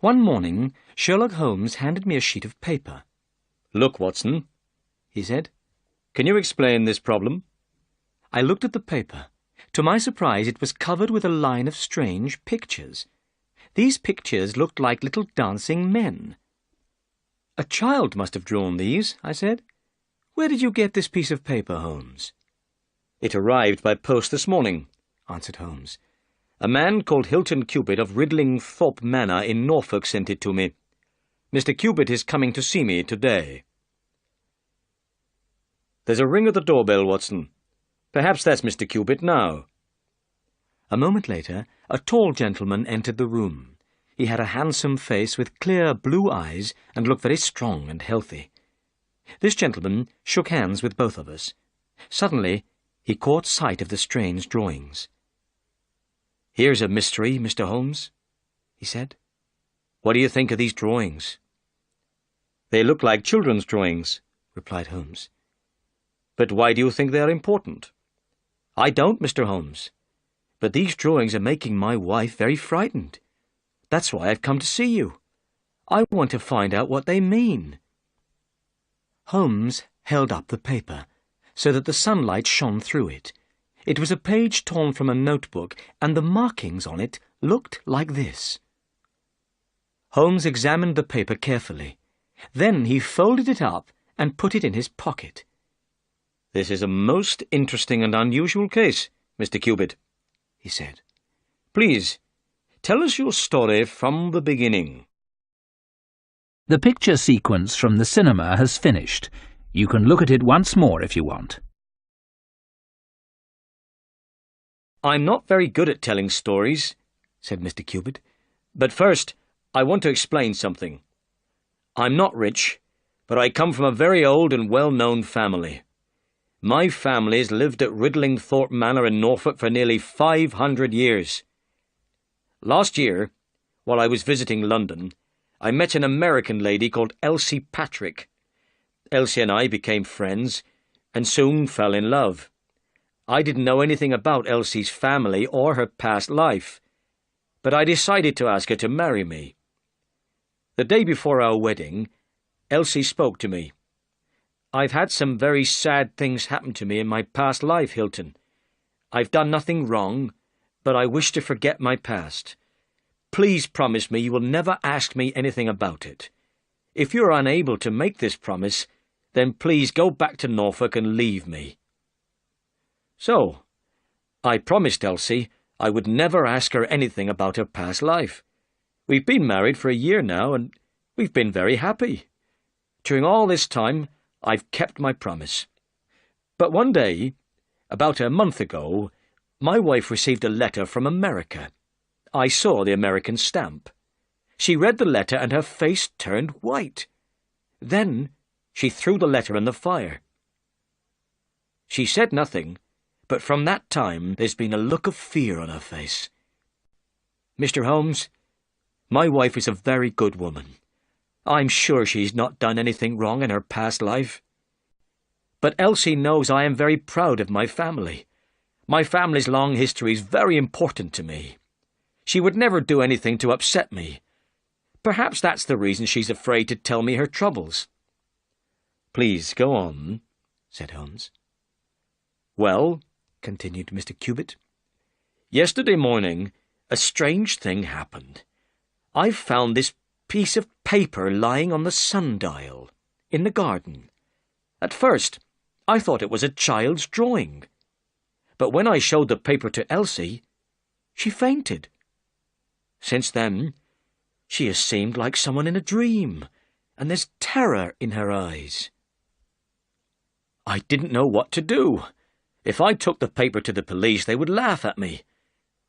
One morning, Sherlock Holmes handed me a sheet of paper. "Look, Watson," he said. "Can you explain this problem?" I looked at the paper. To my surprise, it was covered with a line of strange pictures. These pictures looked like little dancing men. "A child must have drawn these," I said. "Where did you get this piece of paper, Holmes?" "It arrived by post this morning," answered Holmes. "A man called Hilton Cubitt of Ridlingthorpe Manor in Norfolk sent it to me. Mr. Cubitt is coming to see me today." "There's a ring at the doorbell, Watson. Perhaps that's Mr. Cubitt now." A moment later, a tall gentleman entered the room. He had a handsome face with clear blue eyes and looked very strong and healthy. This gentleman shook hands with both of us. Suddenly, he caught sight of the strange drawings. "Here's a mystery, Mr. Holmes," he said. "What do you think of these drawings?" "They look like children's drawings," replied Holmes. "But why do you think they are important?" "I don't, Mr. Holmes. But these drawings are making my wife very frightened. That's why I've come to see you. I want to find out what they mean." Holmes held up the paper, so that the sunlight shone through it. It was a page torn from a notebook, and the markings on it looked like this. Holmes examined the paper carefully. Then he folded it up and put it in his pocket. "This is a most interesting and unusual case, Mr. Cubitt," he said. "Please, tell us your story from the beginning." The picture sequence from the cinema has finished. You can look at it once more if you want. "I'm not very good at telling stories," said Mr. Cubitt. "But first, I want to explain something. I'm not rich, but I come from a very old and well-known family. My family's lived at Ridlingthorpe Manor in Norfolk for nearly 500 years. Last year, while I was visiting London, I met an American lady called Elsie Patrick. Elsie and I became friends, and soon fell in love. I didn't know anything about Elsie's family or her past life, but I decided to ask her to marry me. The day before our wedding, Elsie spoke to me. "I've had some very sad things happen to me in my past life, Hilton. I've done nothing wrong, but I wish to forget my past. Please promise me you will never ask me anything about it. If you're unable to make this promise, then please go back to Norfolk and leave me." So, I promised Elsie I would never ask her anything about her past life. We've been married for a year now, and we've been very happy. During all this time, I've kept my promise. But one day, about a month ago, my wife received a letter from America. I saw the American stamp. She read the letter and her face turned white. Then she threw the letter in the fire. She said nothing, but from that time there's been a look of fear on her face. Mr. Holmes, my wife is a very good woman. I'm sure she's not done anything wrong in her past life. But Elsie knows I am very proud of my family. My family's long history is very important to me. She would never do anything to upset me. Perhaps that's the reason she's afraid to tell me her troubles." "Please go on," said Holmes. "Well," continued Mr. Cubitt, "yesterday morning a strange thing happened. I found this piece of paper lying on the sundial in the garden. At first, I thought it was a child's drawing. But when I showed the paper to Elsie, she fainted. Since then, she has seemed like someone in a dream, and there's terror in her eyes. I didn't know what to do. If I took the paper to the police, they would laugh at me.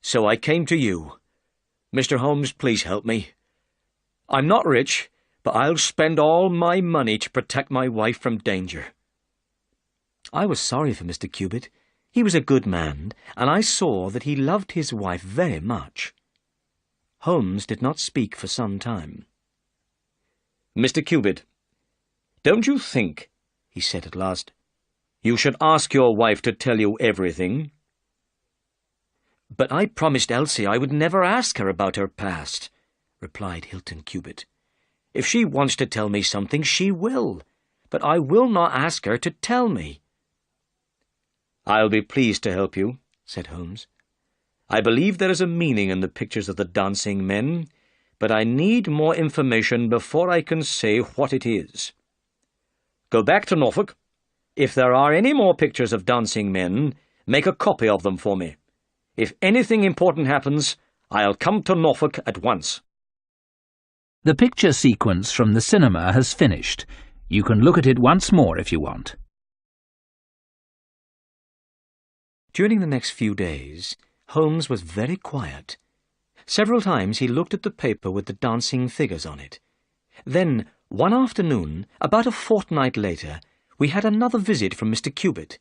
So I came to you. Mr. Holmes, please help me. I'm not rich, but I'll spend all my money to protect my wife from danger." I was sorry for Mr. Cubitt. He was a good man, and I saw that he loved his wife very much. Holmes did not speak for some time. "Mr. Cubitt, don't you think," he said at last, "you should ask your wife to tell you everything?" "But I promised Elsie I would never ask her about her past," replied Hilton Cubitt. "If she wants to tell me something, she will, but I will not ask her to tell me." "I'll be pleased to help you," said Holmes. "I believe there is a meaning in the pictures of the dancing men, but I need more information before I can say what it is. Go back to Norfolk. If there are any more pictures of dancing men, make a copy of them for me. If anything important happens, I'll come to Norfolk at once." The picture sequence from the cinema has finished. You can look at it once more if you want. During the next few days, Holmes was very quiet. Several times he looked at the paper with the dancing figures on it. Then, one afternoon, about a fortnight later, we had another visit from Mr. Cubitt.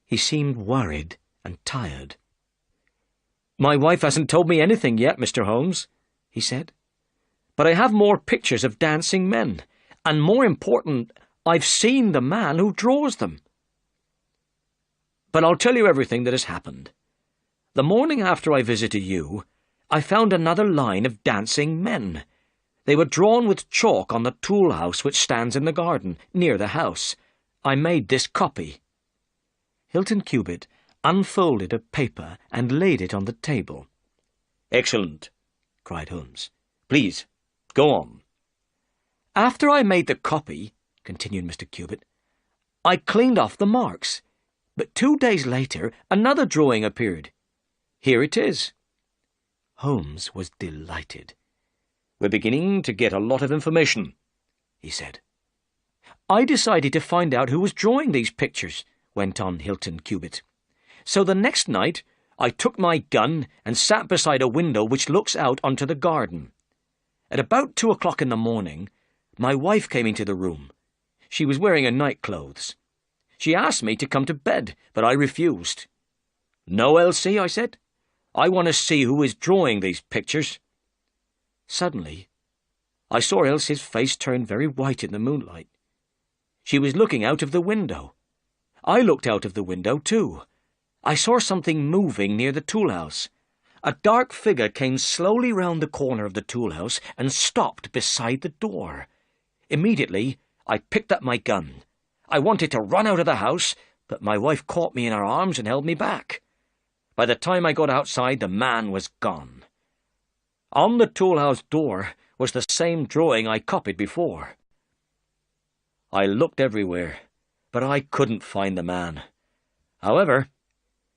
He seemed worried and tired. "My wife hasn't told me anything yet, Mr. Holmes," he said. "But I have more pictures of dancing men, and more important, I've seen the man who draws them. But I'll tell you everything that has happened. The morning after I visited you, I found another line of dancing men. They were drawn with chalk on the tool house which stands in the garden, near the house. I made this copy." Hilton Cubitt unfolded a paper and laid it on the table. "Excellent," cried Holmes. "Please, go on." "After I made the copy," continued Mr. Cubitt, "I cleaned off the marks. But 2 days later, another drawing appeared. Here it is." Holmes was delighted. "We're beginning to get a lot of information," he said. "I decided to find out who was drawing these pictures," went on Hilton Cubitt. "So the next night, I took my gun and sat beside a window which looks out onto the garden. At about 2 o'clock in the morning, my wife came into the room. She was wearing her nightclothes. She asked me to come to bed, but I refused. 'No, Elsie,' I said. 'I want to see who is drawing these pictures.' Suddenly, I saw Elsie's face turn very white in the moonlight. She was looking out of the window. I looked out of the window too. I saw something moving near the toolhouse. A dark figure came slowly round the corner of the toolhouse and stopped beside the door. Immediately, I picked up my gun. I wanted to run out of the house, but my wife caught me in her arms and held me back. By the time I got outside, the man was gone. On the toolhouse door was the same drawing I copied before. I looked everywhere, but I couldn't find the man. However,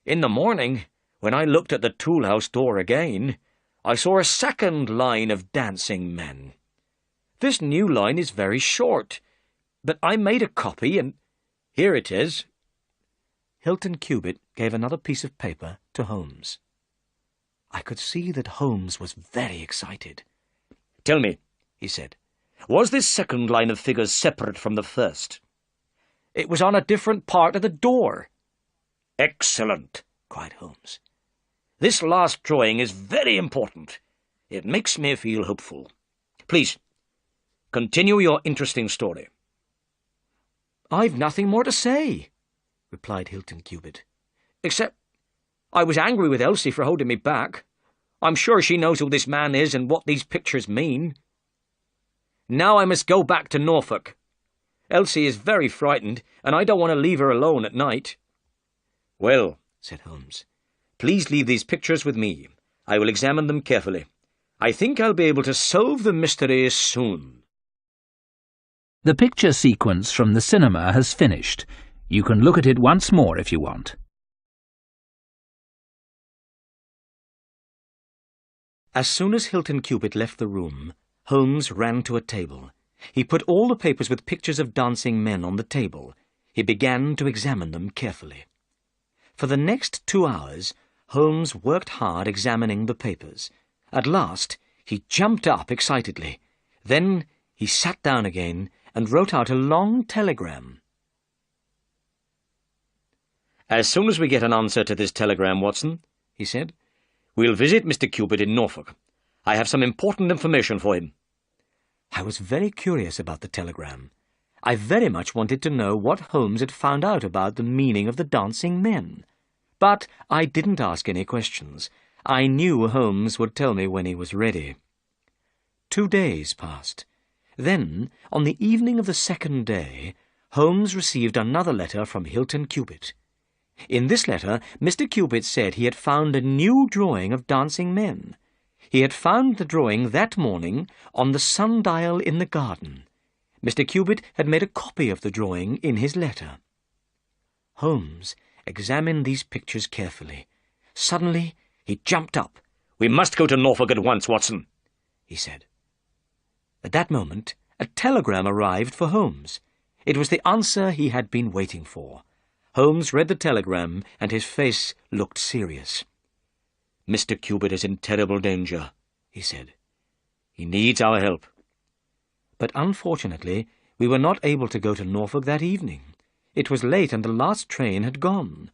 in the morning, when I looked at the toolhouse door again, I saw a second line of dancing men. This new line is very short, but I made a copy, and here it is." Hilton Cubitt gave another piece of paper to Holmes. I could see that Holmes was very excited. "Tell me," he said, "was this second line of figures separate from the first?" "It was on a different part of the door." "Excellent," cried Holmes. "This last drawing is very important. It makes me feel hopeful. Please, continue your interesting story." "I've nothing more to say," replied Hilton Cubitt, "except I was angry with Elsie for holding me back. I'm sure she knows who this man is and what these pictures mean. Now I must go back to Norfolk. Elsie is very frightened, and I don't want to leave her alone at night." "Well," said Holmes, "please leave these pictures with me. I will examine them carefully. I think I'll be able to solve the mystery soon." The picture sequence from the cinema has finished. You can look at it once more if you want. As soon as Hilton Cubitt left the room, Holmes ran to a table. He put all the papers with pictures of dancing men on the table. He began to examine them carefully. For the next 2 hours, Holmes worked hard examining the papers. At last, he jumped up excitedly. Then he sat down again and wrote out a long telegram. "As soon as we get an answer to this telegram, Watson," he said, "we'll visit Mr. Cubitt in Norfolk. I have some important information for him." I was very curious about the telegram. I very much wanted to know what Holmes had found out about the meaning of the dancing men. But I didn't ask any questions. I knew Holmes would tell me when he was ready. 2 days passed. Then, on the evening of the 2nd day, Holmes received another letter from Hilton Cubitt. In this letter, Mr. Cubitt said he had found a new drawing of dancing men. He had found the drawing that morning on the sundial in the garden. Mr. Cubitt had made a copy of the drawing in his letter. Holmes examined these pictures carefully. Suddenly, he jumped up. "We must go to Norfolk at once, Watson," he said. At that moment, a telegram arrived for Holmes. It was the answer he had been waiting for. Holmes read the telegram, and his face looked serious. "Mr. Cubitt is in terrible danger," he said. "He needs our help." But unfortunately, we were not able to go to Norfolk that evening. It was late and the last train had gone.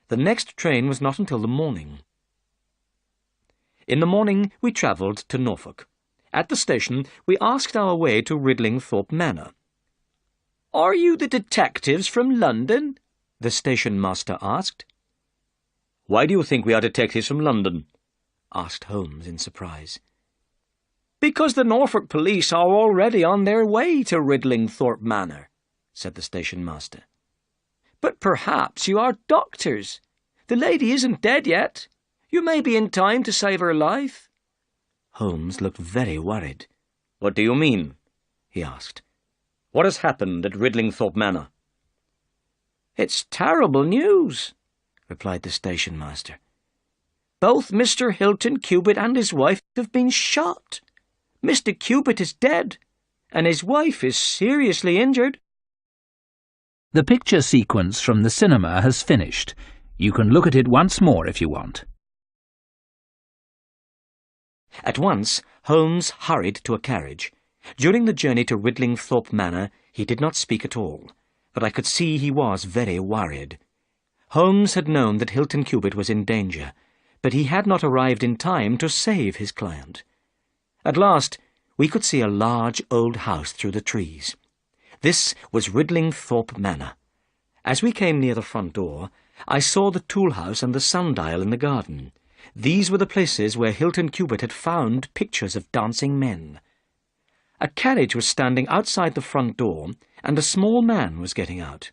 The next train was not until the morning. In the morning we travelled to Norfolk. At the station we asked our way to Ridlingthorpe Manor. "Are you the detectives from London?" the station master asked. "Why do you think we are detectives from London?" asked Holmes in surprise. "Because the Norfolk police are already on their way to Ridlingthorpe Manor," said the station master. "But perhaps you are doctors. The lady isn't dead yet. You may be in time to save her life." Holmes looked very worried. "What do you mean?" he asked. "What has happened at Ridlingthorpe Manor?" "It's terrible news," replied the station master. "Both Mr. Hilton Cubitt and his wife have been shot. Mr. Cubitt is dead, and his wife is seriously injured." The picture sequence from the cinema has finished. You can look at it once more if you want. At once, Holmes hurried to a carriage. During the journey to Ridlingthorpe Manor, he did not speak at all, but I could see he was very worried. Holmes had known that Hilton Cubitt was in danger, but he had not arrived in time to save his client. At last, we could see a large old house through the trees. This was Ridlingthorpe Manor. As we came near the front door, I saw the tool house and the sundial in the garden. These were the places where Hilton Cubitt had found pictures of dancing men. A carriage was standing outside the front door, and a small man was getting out.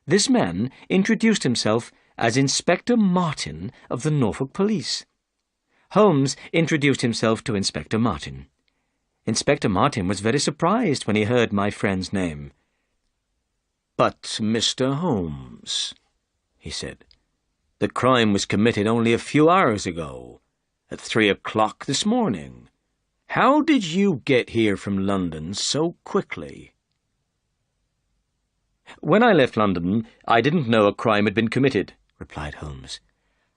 This man introduced himself as Inspector Martin of the Norfolk Police. Holmes introduced himself to Inspector Martin. Inspector Martin was very surprised when he heard my friend's name. "But, Mr. Holmes," he said, "the crime was committed only a few hours ago, at 3 o'clock this morning. How did you get here from London so quickly?" "When I left London, I didn't know a crime had been committed," replied Holmes.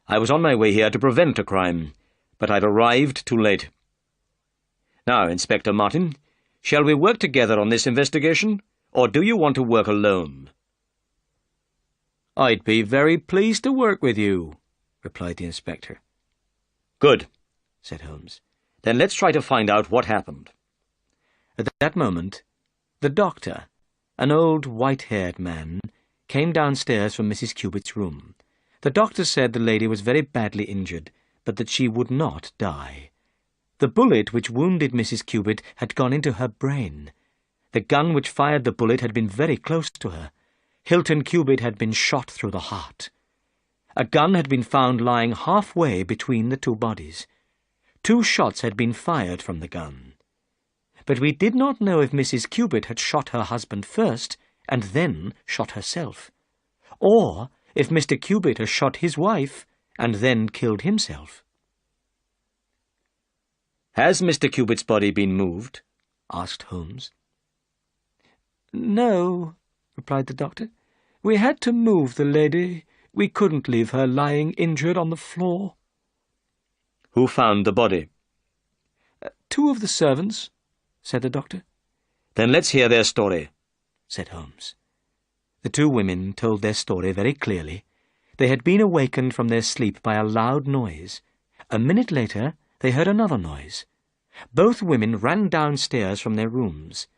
"I was on my way here to prevent a crime, but I'd arrived too late. Now, Inspector Martin, shall we work together on this investigation, or do you want to work alone?" "I'd be very pleased to work with you," replied the inspector. "Good," said Holmes. "Then let's try to find out what happened." At that moment, the doctor, an old white-haired man, came downstairs from Mrs. Cubitt's room. The doctor said the lady was very badly injured, but that she would not die. The bullet which wounded Mrs. Cubitt had gone into her brain. The gun which fired the bullet had been very close to her. Hilton Cubitt had been shot through the heart. A gun had been found lying halfway between the two bodies. 2 shots had been fired from the gun. But we did not know if Mrs. Cubitt had shot her husband first and then shot herself, or if Mr. Cubitt had shot his wife and then killed himself. "Has Mr. Cubitt's body been moved?" asked Holmes. "No," replied the doctor. "We had to move the lady. We couldn't leave her lying injured on the floor." "Who found the body?" 2 of the servants," said the doctor. "Then let's hear their story," said Holmes. The 2 women told their story very clearly. They had been awakened from their sleep by a loud noise. A minute later, they heard another noise. Both women ran downstairs from their rooms.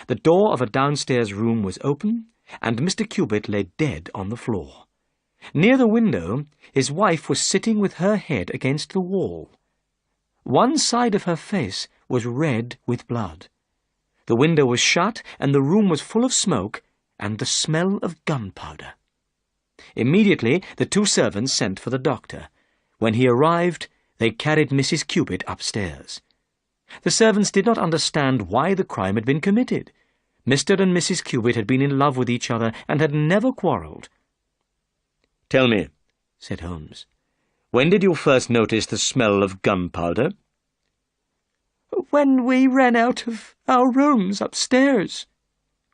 The door of a downstairs room was open, and Mr. Cubitt lay dead on the floor. Near the window, his wife was sitting with her head against the wall. One side of her face was red with blood. The window was shut, and the room was full of smoke and the smell of gunpowder. Immediately the two servants sent for the doctor. When he arrived, they carried Mrs. Cupid upstairs. The servants did not understand why the crime had been committed. Mr. and Mrs. Cupid had been in love with each other and had never quarrelled. "Tell me," said Holmes. "when did you first notice the smell of gunpowder?" "When we ran out of our rooms upstairs,"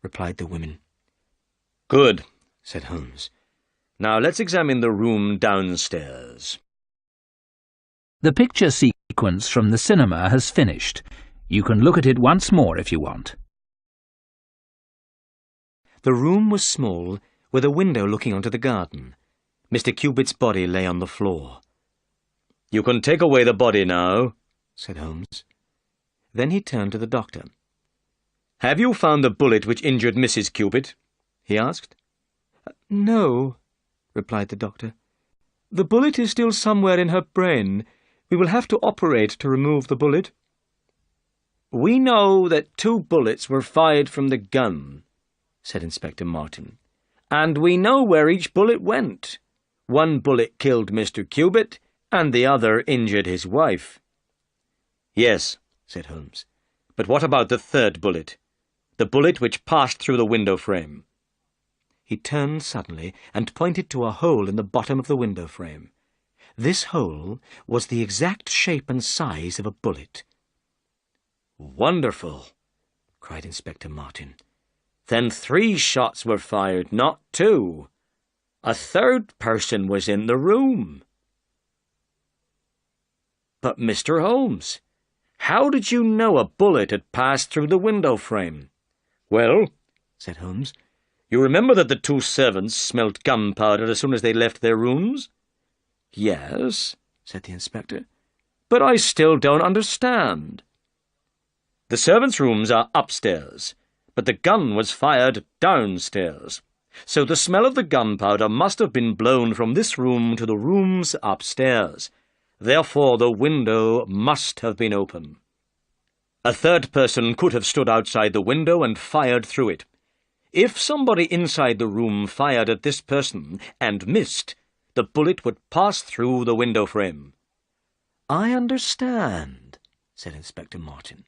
replied the women. "Good," said Holmes. "Now let's examine the room downstairs." The picture sequence from the cinema has finished. You can look at it once more if you want. The room was small, with a window looking onto the garden. Mr. Cupid's body lay on the floor. "You can take away the body now," said Holmes. Then he turned to the doctor. "Have you found the bullet which injured Mrs. Cupid?" he asked. "No," replied the doctor. "The bullet is still somewhere in her brain. We will have to operate to remove the bullet." "We know that 2 bullets were fired from the gun," said Inspector Martin, "and we know where each bullet went. 1 bullet killed Mr. Cupid, and the other injured his wife." "Yes," said Holmes, "but what about the 3rd bullet? The bullet which passed through the window frame?" He turned suddenly and pointed to a hole in the bottom of the window frame. This hole was the exact shape and size of a bullet. "Wonderful!" cried Inspector Martin. "Then 3 shots were fired, not 2. A 3rd person was in the room." "But, Mr. Holmes, how did you know a bullet had passed through the window frame?" "Well," said Holmes, "you remember that the 2 servants smelt gunpowder as soon as they left their rooms?" "Yes," said the inspector, "but I still don't understand." "The servants' rooms are upstairs, but the gun was fired downstairs. So the smell of the gunpowder must have been blown from this room to the rooms upstairs. Therefore the window must have been open. A 3rd person could have stood outside the window and fired through it. If somebody inside the room fired at this person and missed, the bullet would pass through the window frame." "I understand," said Inspector Martin.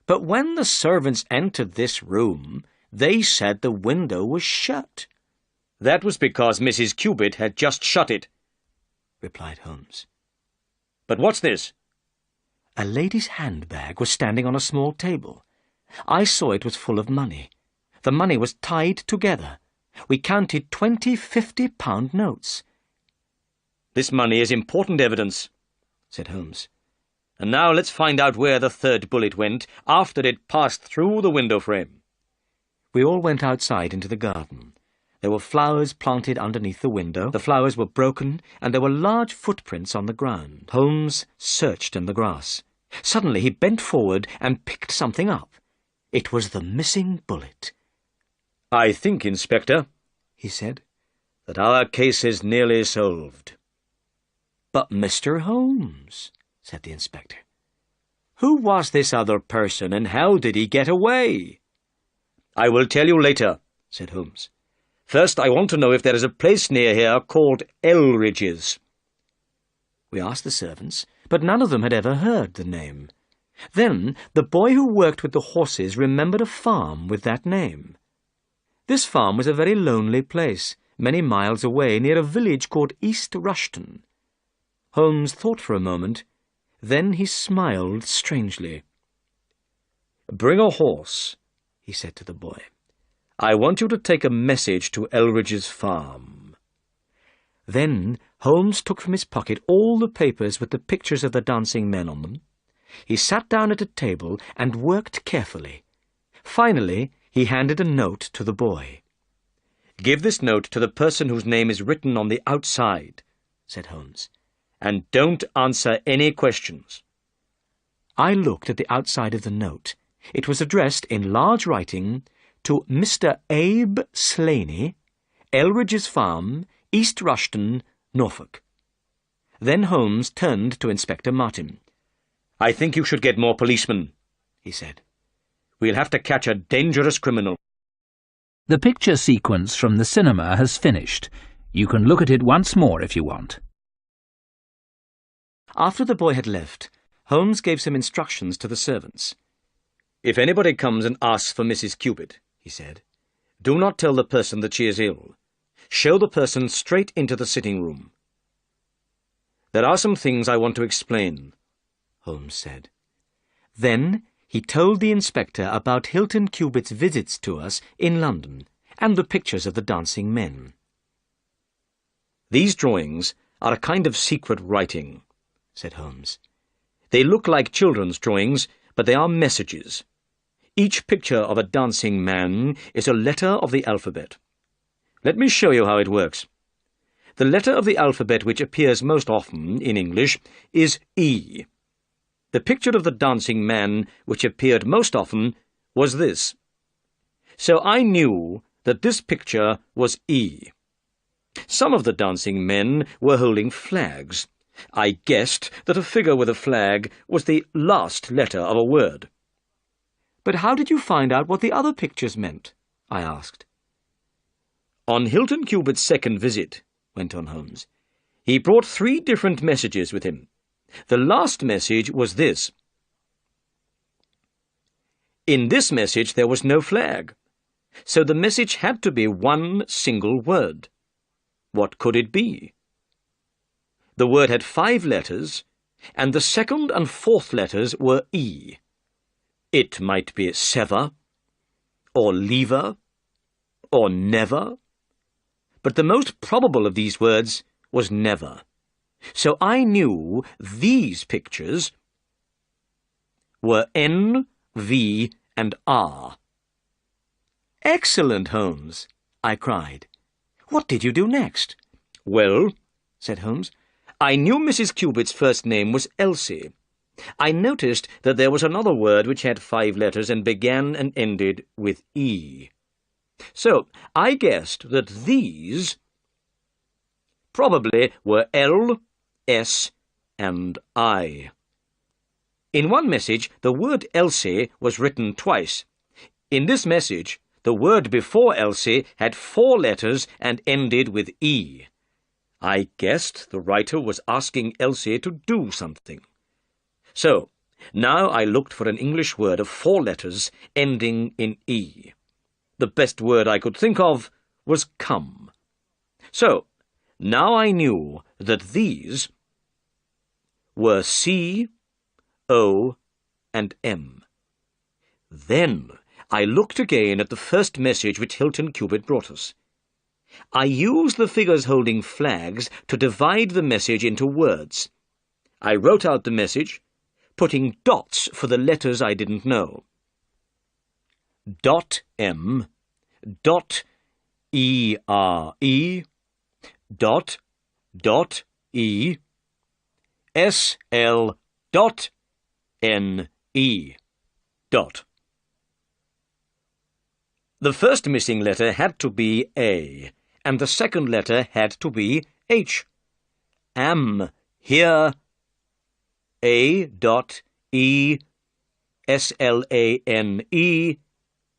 "But when the servants entered this room, they said the window was shut." "That was because Mrs. Cupid had just shut it," replied Holmes. "But what's this?" A lady's handbag was standing on a small table. I saw it was full of money. The money was tied together. We counted 20 50-pound notes. "This money is important evidence," said Holmes. "And now let's find out where the 3rd bullet went after it passed through the window frame." We all went outside into the garden. There were flowers planted underneath the window. The flowers were broken, and there were large footprints on the ground. Holmes searched in the grass. Suddenly he bent forward and picked something up. It was the missing bullet. "I think, Inspector," he said, "that our case is nearly solved." "But, Mr. Holmes," said the inspector, "who was this other person, and how did he get away?" "I will tell you later," said Holmes. "First, I want to know if there is a place near here called Elridge's." We asked the servants, but none of them had ever heard the name. Then the boy who worked with the horses remembered a farm with that name. This farm was a very lonely place, many miles away, near a village called East Rushton. Holmes thought for a moment. Then he smiled strangely. "Bring a horse," he said to the boy. "I want you to take a message to Elridge's farm." Then Holmes took from his pocket all the papers with the pictures of the dancing men on them. He sat down at a table and worked carefully. Finally, he handed a note to the boy. "Give this note to the person whose name is written on the outside," said Holmes, "and don't answer any questions." I looked at the outside of the note. It was addressed in large writing to Mr. Abe Slaney, Elridge's Farm, East Rushton, Norfolk. Then Holmes turned to Inspector Martin. "I think you should get more policemen," he said. "We'll have to catch a dangerous criminal." The picture sequence from the cinema has finished. You can look at it once more if you want. After the boy had left, Holmes gave some instructions to the servants. "If anybody comes and asks for Mrs. Cupid," he said, "do not tell the person that she is ill. Show the person straight into the sitting room." "There are some things I want to explain," Holmes said. Then he told the inspector about Hilton Cubit's visits to us in London and the pictures of the dancing men. "These drawings are a kind of secret writing," said Holmes. "They look like children's drawings, but they are messages. Each picture of a dancing man is a letter of the alphabet. Let me show you how it works. The letter of the alphabet which appears most often in English is E. The picture of the dancing man which appeared most often was this. So I knew that this picture was E. Some of the dancing men were holding flags. I guessed that a figure with a flag was the last letter of a word." "But how did you find out what the other pictures meant?" I asked. "On Hilton Cubit's second visit," went on Holmes, "he brought 3 different messages with him. The last message was this. In this message there was no flag, so the message had to be one single word. What could it be? The word had 5 letters, and the second and fourth letters were E. It might be sever, or lever, or never, but the most probable of these words was never. So I knew these pictures were N, V, and R. "Excellent, Holmes!" I cried. "What did you do next?" "Well," said Holmes, "I knew Mrs. Cubit's first name was Elsie. I noticed that there was another word which had 5 letters and began and ended with E. So I guessed that these probably were L, S, and I. In one message, the word Elsie was written twice. In this message, the word before Elsie had 4 letters and ended with E. I guessed the writer was asking Elsie to do something. So, now I looked for an English word of 4 letters ending in E. The best word I could think of was come. So, now I knew that these were C, O, and M. Then I looked again at the first message which Hilton Cubit brought us. I used the figures holding flags to divide the message into words. I wrote out the message, putting dots for the letters I didn't know. Dot M, dot E-R-E, dot E, S-L dot N-E dot. The first missing letter had to be A, and the second letter had to be H. Am here A dot E S-L-A-N-E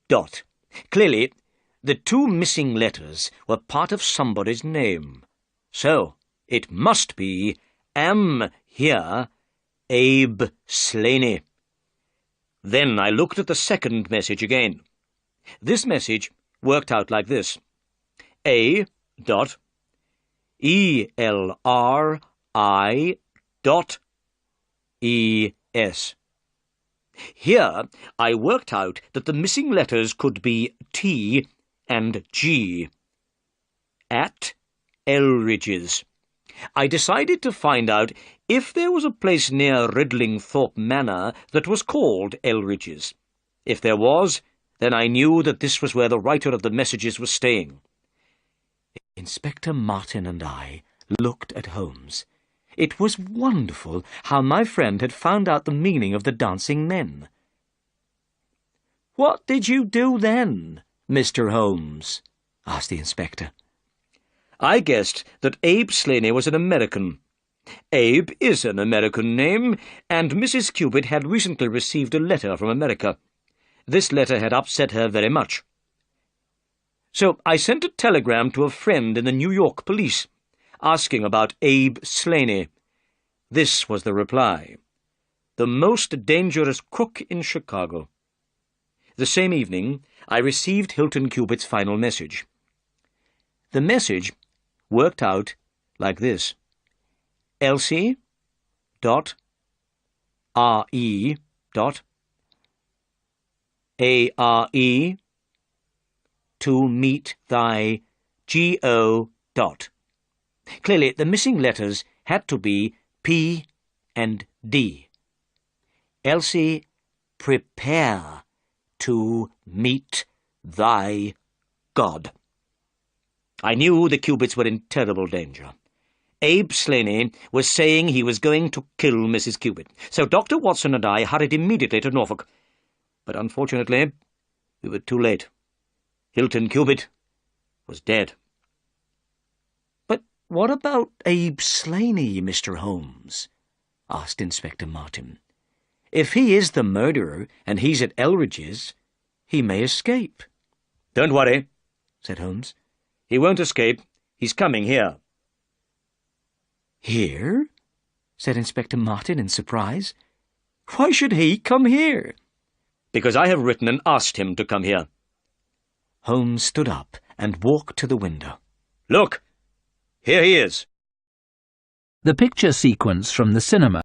dot. Clearly, the 2 missing letters were part of somebody's name. So, it must be Am here Abe Slaney. Then I looked at the second message again. This message worked out like this. A dot E-L-R-I dot E-S. Here I worked out that the missing letters could be T and G. At Elridge's. I decided to find out if there was a place near Ridlingthorpe Manor that was called Elridge's. If there was, then I knew that this was where the writer of the messages was staying. Inspector Martin and I looked at Holmes. It was wonderful how my friend had found out the meaning of the dancing men. "What did you do then, Mr. Holmes?" asked the inspector. I guessed that Abe Slaney was an American. Abe is an American name, and Mrs. Cupid had recently received a letter from America. This letter had upset her very much. So I sent a telegram to a friend in the New York police, asking about Abe Slaney. This was the reply: "The most dangerous crook in Chicago." The same evening, I received Hilton Cupid's final message. The message worked out like this: Elsie dot R.E. dot A.R.E. to meet thy G.O. dot. Clearly, the missing letters had to be P and D. Elsie, prepare to meet thy God. I knew the Cupids were in terrible danger. Abe Slaney was saying he was going to kill Mrs. Cupid, so Dr. Watson and I hurried immediately to Norfolk. But unfortunately, we were too late. Hilton Cupid was dead. "But what about Abe Slaney, Mr. Holmes?" asked Inspector Martin. "If he is the murderer and he's at Elridge's, he may escape." "Don't worry," said Holmes. "He won't escape. He's coming here." "Here?" said Inspector Martin in surprise. "Why should he come here?" "Because I have written and asked him to come here." Holmes stood up and walked to the window. "Look! Here he is." The picture sequence from the cinema